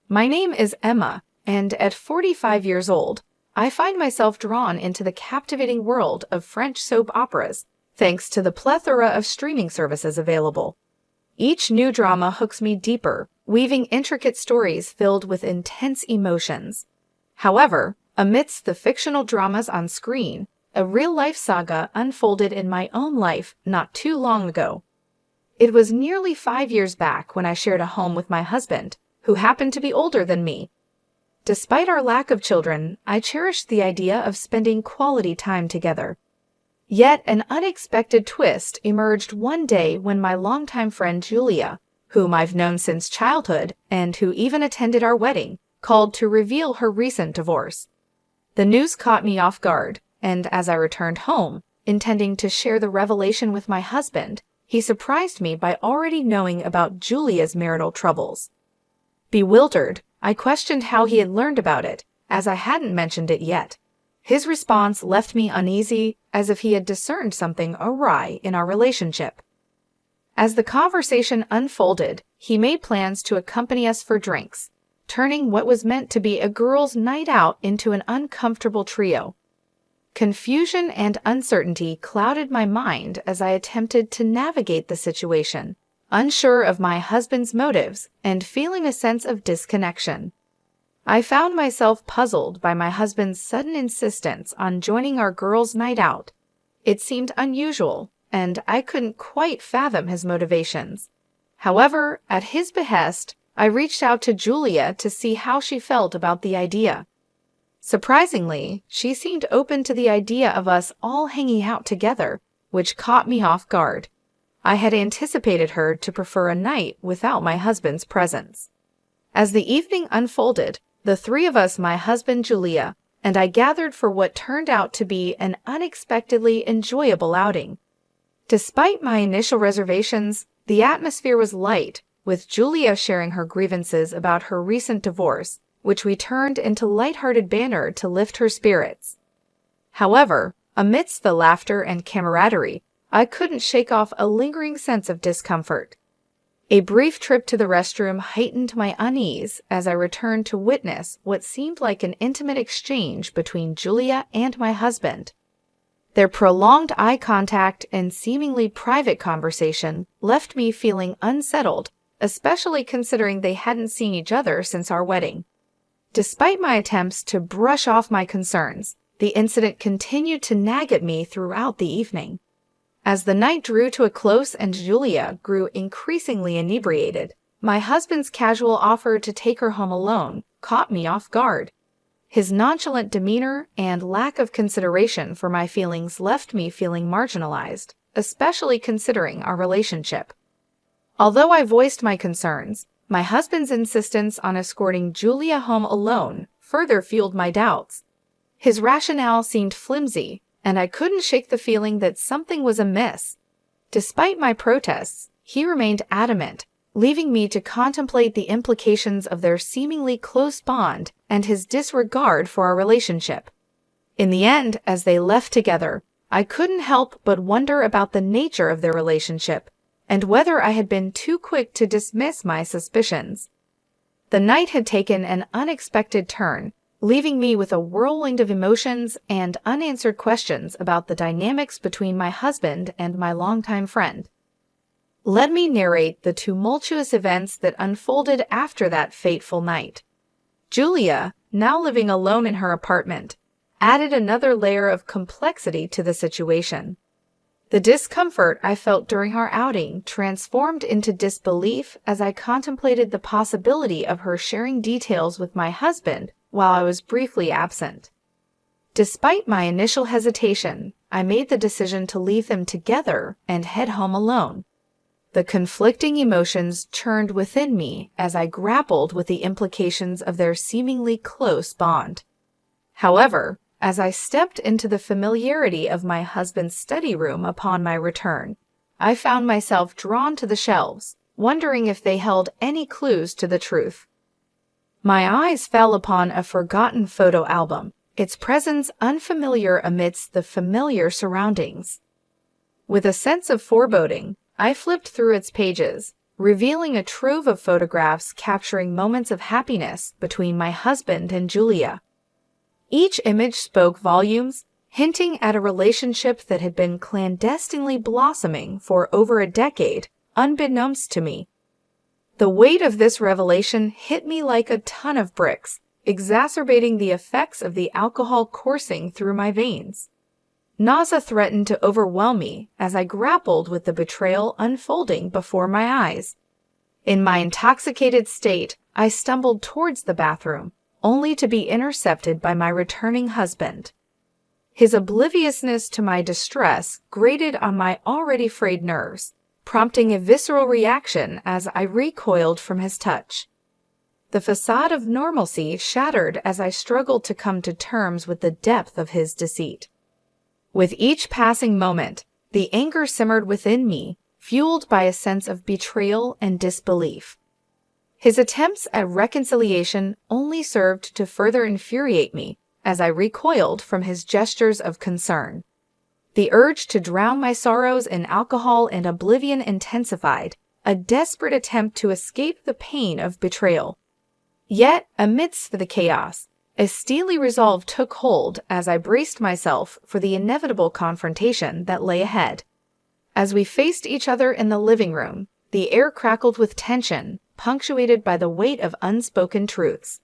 My name is Emma, and at 45 years old, I find myself drawn into the captivating world of French soap operas, thanks to the plethora of streaming services available. Each new drama hooks me deeper, weaving intricate stories filled with intense emotions. However, amidst the fictional dramas on screen, a real-life saga unfolded in my own life not too long ago. It was nearly 5 years back when I shared a home with my husband, who happened to be older than me. Despite our lack of children, I cherished the idea of spending quality time together. Yet an unexpected twist emerged one day when my longtime friend Julia, whom I've known since childhood and who even attended our wedding, called to reveal her recent divorce. The news caught me off guard, and as I returned home, intending to share the revelation with my husband, he surprised me by already knowing about Julia's marital troubles. Bewildered, I questioned how he had learned about it, as I hadn't mentioned it yet. His response left me uneasy, as if he had discerned something awry in our relationship. As the conversation unfolded, he made plans to accompany us for drinks, turning what was meant to be a girls' night out into an uncomfortable trio. Confusion and uncertainty clouded my mind as I attempted to navigate the situation, unsure of my husband's motives and feeling a sense of disconnection. I found myself puzzled by my husband's sudden insistence on joining our girls' night out. It seemed unusual, and I couldn't quite fathom his motivations. However, at his behest, I reached out to Julia to see how she felt about the idea. Surprisingly, she seemed open to the idea of us all hanging out together, which caught me off guard. I had anticipated her to prefer a night without my husband's presence. As the evening unfolded, the three of us, my husband, Julia, and I gathered for what turned out to be an unexpectedly enjoyable outing. Despite my initial reservations, the atmosphere was light, with Julia sharing her grievances about her recent divorce, which we turned into lighthearted banter to lift her spirits. However, amidst the laughter and camaraderie, I couldn't shake off a lingering sense of discomfort. A brief trip to the restroom heightened my unease as I returned to witness what seemed like an intimate exchange between Julia and my husband. Their prolonged eye contact and seemingly private conversation left me feeling unsettled, especially considering they hadn't seen each other since our wedding. Despite my attempts to brush off my concerns, the incident continued to nag at me throughout the evening. As the night drew to a close and Julia grew increasingly inebriated, my husband's casual offer to take her home alone caught me off guard. His nonchalant demeanor and lack of consideration for my feelings left me feeling marginalized, especially considering our relationship. Although I voiced my concerns, my husband's insistence on escorting Julia home alone further fueled my doubts. His rationale seemed flimsy, and I couldn't shake the feeling that something was amiss. Despite my protests, he remained adamant, leaving me to contemplate the implications of their seemingly close bond and his disregard for our relationship. In the end, as they left together, I couldn't help but wonder about the nature of their relationship and whether I had been too quick to dismiss my suspicions. The night had taken an unexpected turn, leaving me with a whirlwind of emotions and unanswered questions about the dynamics between my husband and my longtime friend. Let me narrate the tumultuous events that unfolded after that fateful night. Julia, now living alone in her apartment, added another layer of complexity to the situation. The discomfort I felt during our outing transformed into disbelief as I contemplated the possibility of her sharing details with my husband while I was briefly absent. Despite my initial hesitation, I made the decision to leave them together and head home alone. The conflicting emotions churned within me as I grappled with the implications of their seemingly close bond. However, as I stepped into the familiarity of my husband's study room upon my return, I found myself drawn to the shelves, wondering if they held any clues to the truth. My eyes fell upon a forgotten photo album, its presence unfamiliar amidst the familiar surroundings. With a sense of foreboding, I flipped through its pages, revealing a trove of photographs capturing moments of happiness between my husband and Julia. Each image spoke volumes, hinting at a relationship that had been clandestinely blossoming for over a decade, unbeknownst to me. The weight of this revelation hit me like a ton of bricks, exacerbating the effects of the alcohol coursing through my veins. Nausea threatened to overwhelm me as I grappled with the betrayal unfolding before my eyes. In my intoxicated state, I stumbled towards the bathroom, only to be intercepted by my returning husband. His obliviousness to my distress grated on my already frayed nerves, prompting a visceral reaction as I recoiled from his touch. The facade of normalcy shattered as I struggled to come to terms with the depth of his deceit. With each passing moment, the anger simmered within me, fueled by a sense of betrayal and disbelief. His attempts at reconciliation only served to further infuriate me as I recoiled from his gestures of concern. The urge to drown my sorrows in alcohol and oblivion intensified, a desperate attempt to escape the pain of betrayal. Yet, amidst the chaos, a steely resolve took hold as I braced myself for the inevitable confrontation that lay ahead. As we faced each other in the living room, the air crackled with tension, punctuated by the weight of unspoken truths.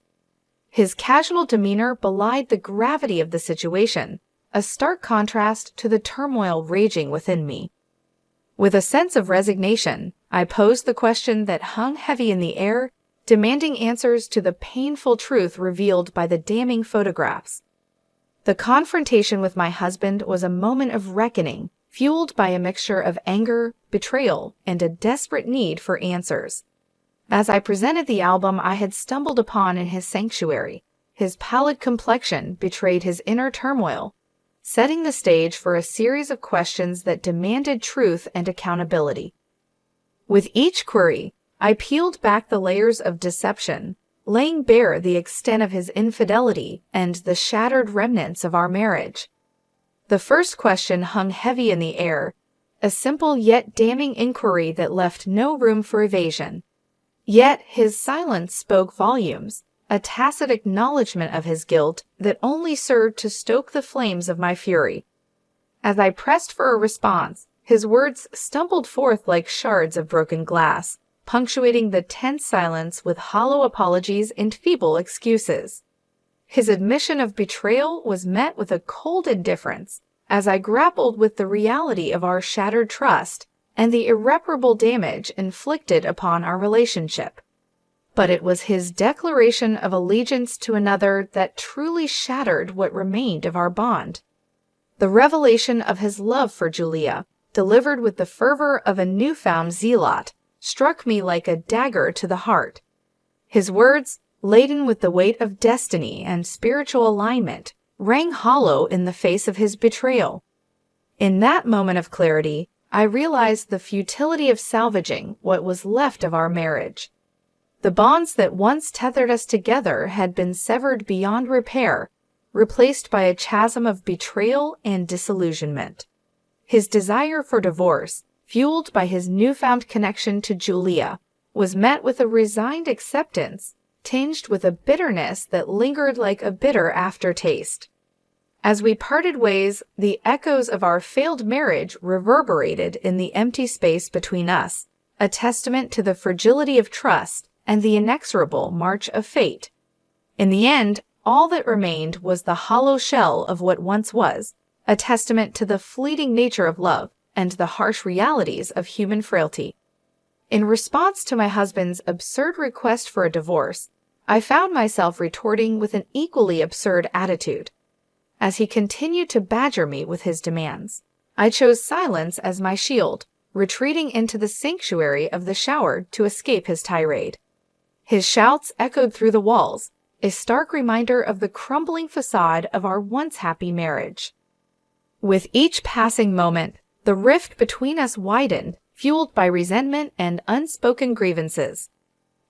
His casual demeanor belied the gravity of the situation, a stark contrast to the turmoil raging within me. With a sense of resignation, I posed the question that hung heavy in the air, demanding answers to the painful truth revealed by the damning photographs. The confrontation with my husband was a moment of reckoning, fueled by a mixture of anger, betrayal, and a desperate need for answers. As I presented the album I had stumbled upon in his sanctuary, his pallid complexion betrayed his inner turmoil, setting the stage for a series of questions that demanded truth and accountability. With each query, I peeled back the layers of deception, laying bare the extent of his infidelity and the shattered remnants of our marriage. The first question hung heavy in the air, a simple yet damning inquiry that left no room for evasion. Yet his silence spoke volumes, a tacit acknowledgement of his guilt that only served to stoke the flames of my fury. As I pressed for a response, his words stumbled forth like shards of broken glass, punctuating the tense silence with hollow apologies and feeble excuses. His admission of betrayal was met with a cold indifference as I grappled with the reality of our shattered trust and the irreparable damage inflicted upon our relationship. But it was his declaration of allegiance to another that truly shattered what remained of our bond. The revelation of his love for Julia, delivered with the fervor of a newfound zealot, struck me like a dagger to the heart. His words, laden with the weight of destiny and spiritual alignment, rang hollow in the face of his betrayal. In that moment of clarity, I realized the futility of salvaging what was left of our marriage. The bonds that once tethered us together had been severed beyond repair, replaced by a chasm of betrayal and disillusionment. His desire for divorce, fueled by his newfound connection to Julia, was met with a resigned acceptance, tinged with a bitterness that lingered like a bitter aftertaste. As we parted ways, the echoes of our failed marriage reverberated in the empty space between us, a testament to the fragility of trust and the inexorable march of fate. In the end, all that remained was the hollow shell of what once was, a testament to the fleeting nature of love and the harsh realities of human frailty. In response to my husband's absurd request for a divorce, I found myself retorting with an equally absurd attitude. As he continued to badger me with his demands, I chose silence as my shield, retreating into the sanctuary of the shower to escape his tirade. His shouts echoed through the walls, a stark reminder of the crumbling facade of our once happy marriage. With each passing moment, the rift between us widened, fueled by resentment and unspoken grievances.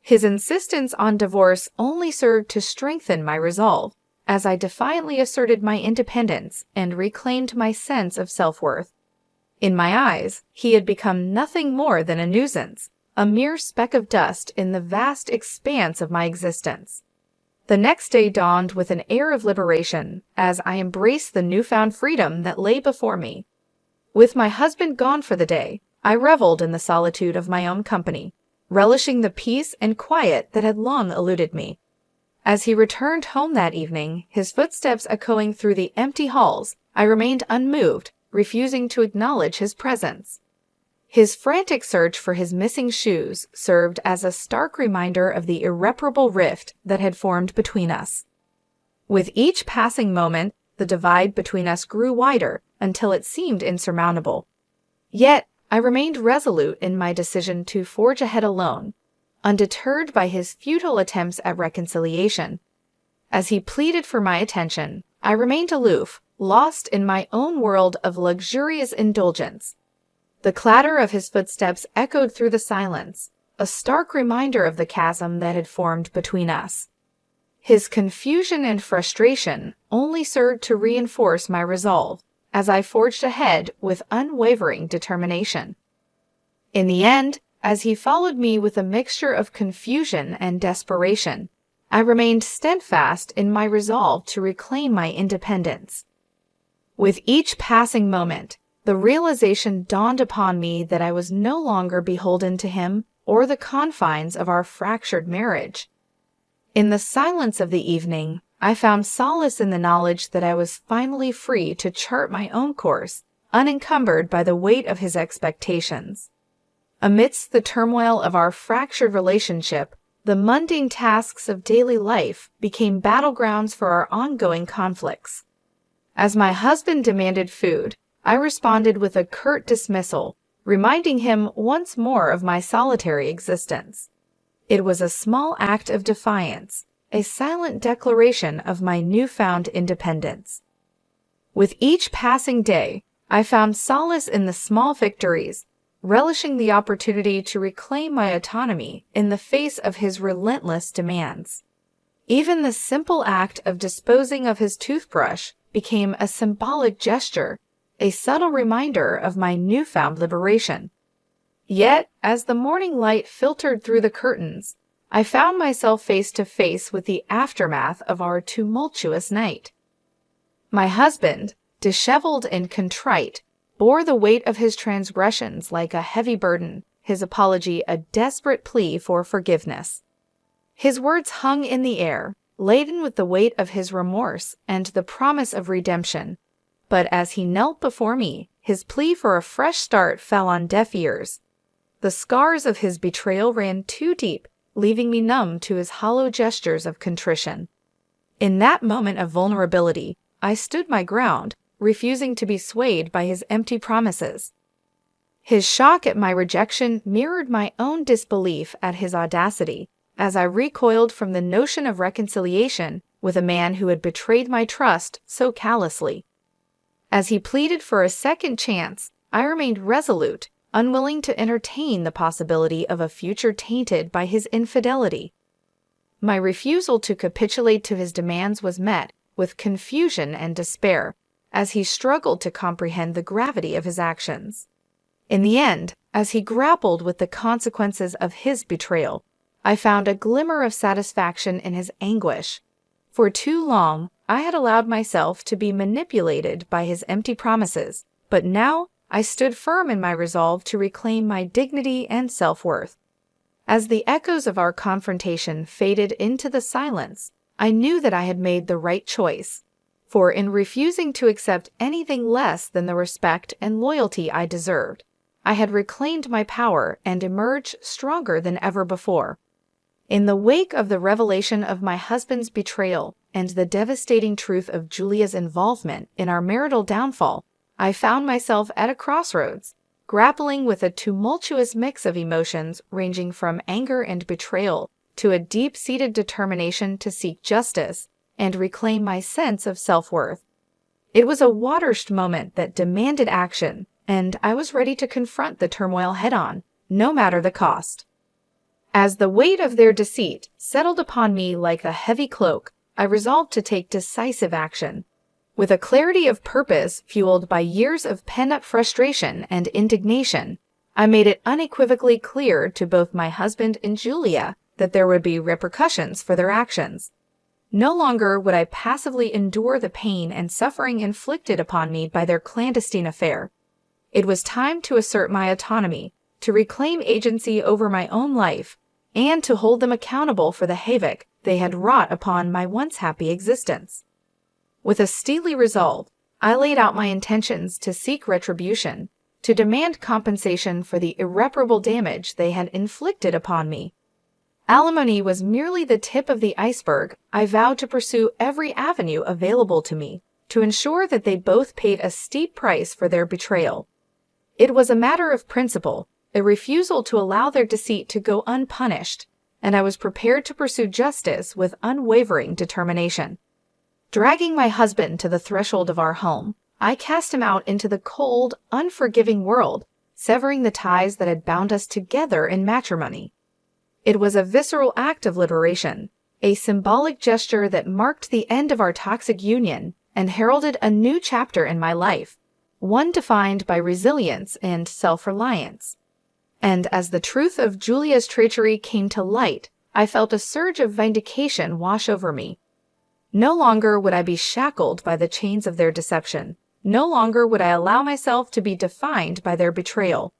His insistence on divorce only served to strengthen my resolve, as I defiantly asserted my independence and reclaimed my sense of self-worth. In my eyes, he had become nothing more than a nuisance, a mere speck of dust in the vast expanse of my existence. The next day dawned with an air of liberation as I embraced the newfound freedom that lay before me. With my husband gone for the day, I reveled in the solitude of my own company, relishing the peace and quiet that had long eluded me. As he returned home that evening, his footsteps echoing through the empty halls, I remained unmoved, refusing to acknowledge his presence. His frantic search for his missing shoes served as a stark reminder of the irreparable rift that had formed between us. With each passing moment, the divide between us grew wider until it seemed insurmountable. Yet, I remained resolute in my decision to forge ahead alone, undeterred by his futile attempts at reconciliation. As he pleaded for my attention, I remained aloof, lost in my own world of luxurious indulgence. The clatter of his footsteps echoed through the silence, a stark reminder of the chasm that had formed between us. His confusion and frustration only served to reinforce my resolve as I forged ahead with unwavering determination. In the end, as he followed me with a mixture of confusion and desperation, I remained steadfast in my resolve to reclaim my independence. With each passing moment, the realization dawned upon me that I was no longer beholden to him or the confines of our fractured marriage. In the silence of the evening, I found solace in the knowledge that I was finally free to chart my own course, unencumbered by the weight of his expectations. Amidst the turmoil of our fractured relationship, the mundane tasks of daily life became battlegrounds for our ongoing conflicts. As my husband demanded food, I responded with a curt dismissal, reminding him once more of my solitary existence. It was a small act of defiance, a silent declaration of my newfound independence. With each passing day, I found solace in the small victories, relishing the opportunity to reclaim my autonomy in the face of his relentless demands. Even the simple act of disposing of his toothbrush became a symbolic gesture, a subtle reminder of my newfound liberation. Yet, as the morning light filtered through the curtains, I found myself face to face with the aftermath of our tumultuous night. My husband, disheveled and contrite, bore the weight of his transgressions like a heavy burden, his apology a desperate plea for forgiveness. His words hung in the air, laden with the weight of his remorse and the promise of redemption. But as he knelt before me, his plea for a fresh start fell on deaf ears. The scars of his betrayal ran too deep, leaving me numb to his hollow gestures of contrition. In that moment of vulnerability, I stood my ground, refusing to be swayed by his empty promises. His shock at my rejection mirrored my own disbelief at his audacity, as I recoiled from the notion of reconciliation with a man who had betrayed my trust so callously. As he pleaded for a second chance, I remained resolute, unwilling to entertain the possibility of a future tainted by his infidelity. My refusal to capitulate to his demands was met with confusion and despair, as he struggled to comprehend the gravity of his actions. In the end, as he grappled with the consequences of his betrayal, I found a glimmer of satisfaction in his anguish. For too long, I had allowed myself to be manipulated by his empty promises, but now I stood firm in my resolve to reclaim my dignity and self-worth. As the echoes of our confrontation faded into the silence, I knew that I had made the right choice. For in refusing to accept anything less than the respect and loyalty I deserved, I had reclaimed my power and emerged stronger than ever before. In the wake of the revelation of my husband's betrayal and the devastating truth of Julia's involvement in our marital downfall, I found myself at a crossroads, grappling with a tumultuous mix of emotions ranging from anger and betrayal to a deep-seated determination to seek justice and reclaim my sense of self-worth. It was a watershed moment that demanded action, and I was ready to confront the turmoil head-on, no matter the cost. As the weight of their deceit settled upon me like a heavy cloak, I resolved to take decisive action. With a clarity of purpose fueled by years of pent-up frustration and indignation, I made it unequivocally clear to both my husband and Julia that there would be repercussions for their actions. No longer would I passively endure the pain and suffering inflicted upon me by their clandestine affair. It was time to assert my autonomy, to reclaim agency over my own life, and to hold them accountable for the havoc they had wrought upon my once happy existence. With a steely resolve, I laid out my intentions to seek retribution, to demand compensation for the irreparable damage they had inflicted upon me. Alimony was merely the tip of the iceberg. I vowed to pursue every avenue available to me to ensure that they both paid a steep price for their betrayal. It was a matter of principle, a refusal to allow their deceit to go unpunished, and I was prepared to pursue justice with unwavering determination. Dragging my husband to the threshold of our home, I cast him out into the cold, unforgiving world, severing the ties that had bound us together in matrimony. It was a visceral act of liberation, a symbolic gesture that marked the end of our toxic union and heralded a new chapter in my life, one defined by resilience and self-reliance. And as the truth of Julia's treachery came to light, I felt a surge of vindication wash over me. No longer would I be shackled by the chains of their deception. No longer would I allow myself to be defined by their betrayal.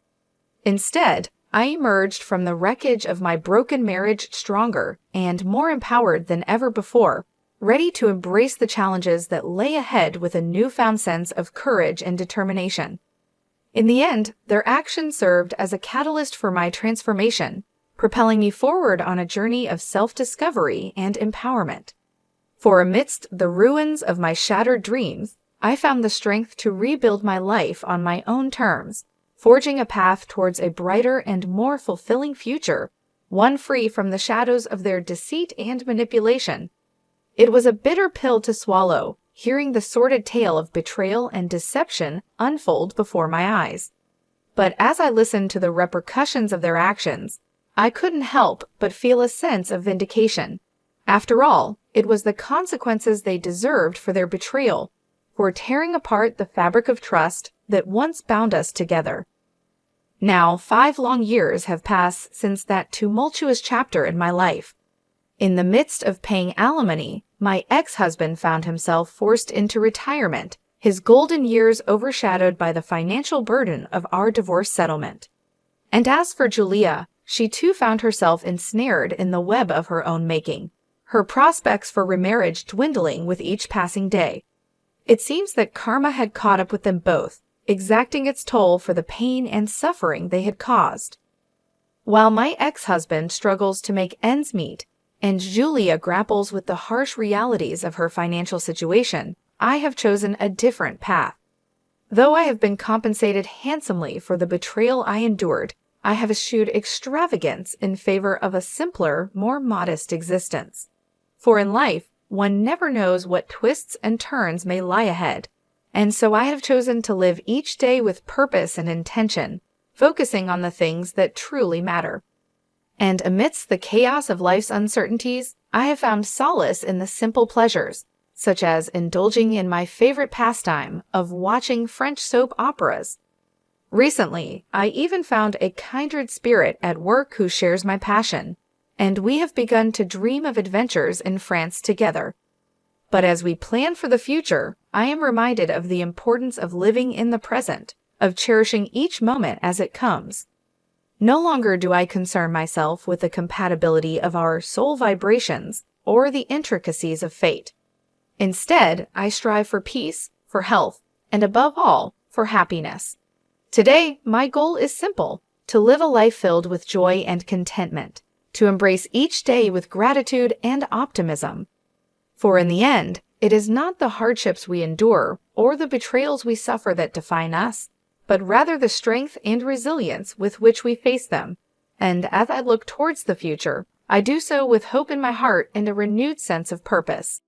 Instead, I emerged from the wreckage of my broken marriage stronger and more empowered than ever before, ready to embrace the challenges that lay ahead with a newfound sense of courage and determination. In the end, their action served as a catalyst for my transformation, propelling me forward on a journey of self-discovery and empowerment. For amidst the ruins of my shattered dreams, I found the strength to rebuild my life on my own terms, forging a path towards a brighter and more fulfilling future, one free from the shadows of their deceit and manipulation. It was a bitter pill to swallow, hearing the sordid tale of betrayal and deception unfold before my eyes. But as I listened to the repercussions of their actions, I couldn't help but feel a sense of vindication. After all, it was the consequences they deserved for their betrayal, for tearing apart the fabric of trust that once bound us together. Now, 5 long years have passed since that tumultuous chapter in my life. In the midst of paying alimony, my ex-husband found himself forced into retirement, his golden years overshadowed by the financial burden of our divorce settlement. And as for Julia, she too found herself ensnared in the web of her own making, her prospects for remarriage dwindling with each passing day. It seems that karma had caught up with them both, exacting its toll for the pain and suffering they had caused. While my ex-husband struggles to make ends meet, and Julia grapples with the harsh realities of her financial situation, I have chosen a different path. Though I have been compensated handsomely for the betrayal I endured, I have eschewed extravagance in favor of a simpler, more modest existence. For in life, one never knows what twists and turns may lie ahead, and so I have chosen to live each day with purpose and intention, focusing on the things that truly matter. And amidst the chaos of life's uncertainties, I have found solace in the simple pleasures, such as indulging in my favorite pastime of watching French soap operas. Recently, I even found a kindred spirit at work who shares my passion, and we have begun to dream of adventures in France together. But as we plan for the future, I am reminded of the importance of living in the present, of cherishing each moment as it comes. No longer do I concern myself with the compatibility of our soul vibrations or the intricacies of fate. Instead, I strive for peace, for health, and above all, for happiness. Today, my goal is simple: to live a life filled with joy and contentment, to embrace each day with gratitude and optimism. For in the end, it is not the hardships we endure or the betrayals we suffer that define us, but rather the strength and resilience with which we face them. And as I look towards the future, I do so with hope in my heart and a renewed sense of purpose.